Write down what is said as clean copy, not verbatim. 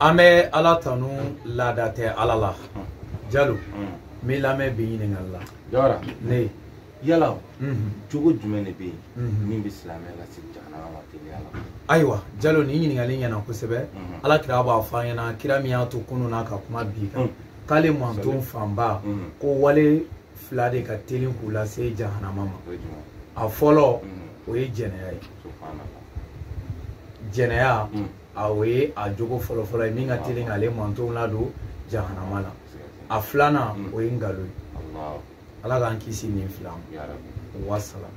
ame ala tanu ladate alala Jalo me lame be yin Allah Jawara ne yala jogo jumɛn de be min be silamɛ la sigi jahanama ma teliya la aywa Jalo ni ɲininkali ɲɛna kosɛbɛ ala kira b'a fɔ an ɲɛna kira min y'a to kunu n'a ka kuma bi kan k'ale manton fanba ko wale fila de ka teli k'u lase jahanama ma a fɔlɔ o ye jɛnɛya ye jɛnɛya o ye a jogo fɔlɔ-fɔlɔ ye min ka teli k'ale mantonw ladon jahanama la a filanan o ye ngalon ye ala k'an kisi nin fila ma wassalam